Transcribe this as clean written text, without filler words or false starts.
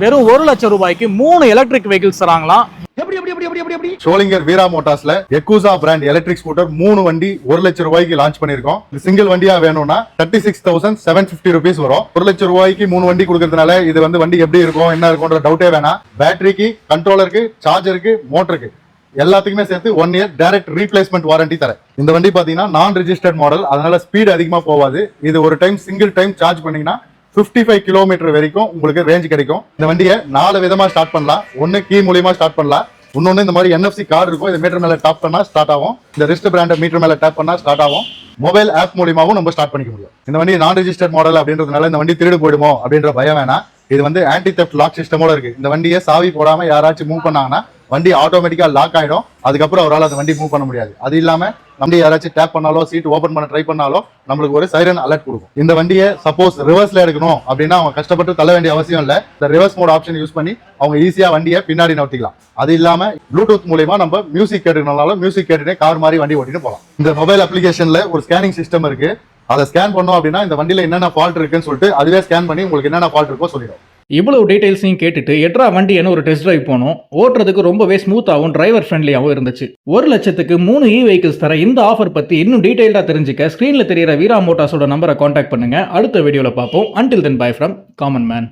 வெறும் 1 லட்சம் ரூபாய்க்கு 3 எலக்ட்ரிக் வெஹிக்கிள்ஸ் தராங்களாம். ஷோலிங்கர் வீரா மோட்டார்ஸ்ல எக்கூசா பிராண்ட் எலக்ட்ரிக் ஸ்கூட்டர் 3 வண்டி 1 லட்சம் ரூபாய்க்கு லான்ச் பண்ணிருக்கோம். சிங்கிள் வண்டியா வேணும்னா 36,750 rupees வரும். 1 லட்சம் ரூபாய்க்கு 3 வண்டி கொடுக்கறதுனால இது வந்து வண்டி எப்படி இருக்கும் என்ன இருக்கும்ன்ற டவுட்டே வேணாம். பேட்டரிக்கு, கண்ட்ரோலருக்கு, சார்ஜருக்கு, மோட்டருக்கு எல்லாத்துக்குமே சேர்த்து 1 year டைரக்ட் ரீப்ளேஸ்மெண்ட் வாரண்டி தர. இந்த வண்டி பாத்தீங்கன்னா நான் ரெஜிஸ்டர்ட் மாடல், அதனால ஸ்பீட் அதிகமா போகாது. இது ஒரு டைம் சிங்கிள் டைம் சார்ஜ் பண்ணீங்கன்னா 55 கிலோமீட்டர் வரைக்கும் உங்களுக்கு ரேஞ்ச் கிடைக்கும். இந்த வண்டியை 4 விதமா ஸ்டார்ட் பண்ணலாம். ஒன்னு கீ மூலியமா ஸ்டார்ட் பண்ணலாம். இன்னொன்னு இந்த மாதிரி NFC கார்டு இருக்கும், இந்த மீட்டர் மேல டாப் பண்ணா ஸ்டார்ட் ஆகும். இந்த ரிஸ்ட் பிராண்ட் மீட்டர் மேல டாப் பண்ணா ஸ்டார்ட் ஆகும். மொபைல் ஆப் மூலியமாவும் நம்ம ஸ்டார்ட் பண்ணிக்க முடியும். இந்த வண்டி நான் ரெஜிஸ்டர்ட் மாடல் அப்படின்றதுனால இந்த வண்டி திருடு போயிடுமோ அப்படின்ற பயம் வேணாம். இது வந்து ஆன்டி தெஃப்ட் லாக் சிஸ்டமோட இருக்கு. இந்த வண்டியை சாவி போடாம யாராச்சும் மூவ் பண்ணாங்கன்னா வண்டி ஆட்டோமேட்டிக்கா லாக் ஆயிடும். அதுக்கப்புறம் அவரால் அந்த வண்டி மூவ் பண்ண முடியாது. அது இல்லாம வண்டி யாராச்சும் டேப் பண்ணாலோ சீட் ஓபன் பண்ண ட்ரை பண்ணாலோ நம்மளுக்கு ஒரு சைரன் அலர்ட் கொடுக்கும். இந்த வண்டியை சப்போஸ் ரிவர்ஸ்ல எடுக்கணும் அப்படின்னா அவங்க கஷ்டப்பட்டு தள்ள வேண்டிய அவசியம் இல்ல. இந்த ரிவர்ஸ் மோட் ஆப்ஷன் யூஸ் பண்ணி அவங்க ஈஸியா வண்டியை பின்னாடி நவுத்திக்கலாம். அது இல்லாம ப்ளூடூத் மூலமா நம்ம மியூசிக் கேட்டுனாலும் மியூசிக் கேட்டுனே கார் மாதிரி வண்டி ஓட்டிட்டு போகலாம். இந்த மொபைல் அப்ளிகேஷன்ல ஒரு ஸ்கேனிங் சிஸ்டம் இருக்கு. அதை ஸ்கேன் பண்ணோம் அப்படின்னா இந்த வண்டியில என்னென்ன ஃபால்ட் இருக்குன்னு சொல்லிட்டு அதுவே ஸ்கேன் பண்ணி உங்களுக்கு என்னென்ன ஃபால்ட் இருக்கோ சொல்லிடும். இவ்வளவு டீடைல்ஸையும் கேட்டுட்டு எட்ரா வண்டி என்ன ஒரு டெஸ்ட் டிரைவ் போனோம். ஓட்டுறதுக்கு ரொம்பவே ஸ்மூத்தாகவும் டிரைவர் ஃப்ரெண்ட்லியாகவும் இருந்துச்சு. 1 லட்சத்துக்கு 3 வெஹிக்கிள்ஸ் தர இந்த ஆஃபர் பத்தி இன்னும் டீடைல்டா தெரிஞ்சுக்க ஸ்கிரீன்ல தெரியுற வீரா மோட்டார்ஸோட நம்பரை கான்டாக்ட் பண்ணுங்க. அடுத்த வீடியோல பார்ப்போம். Until then by from common man.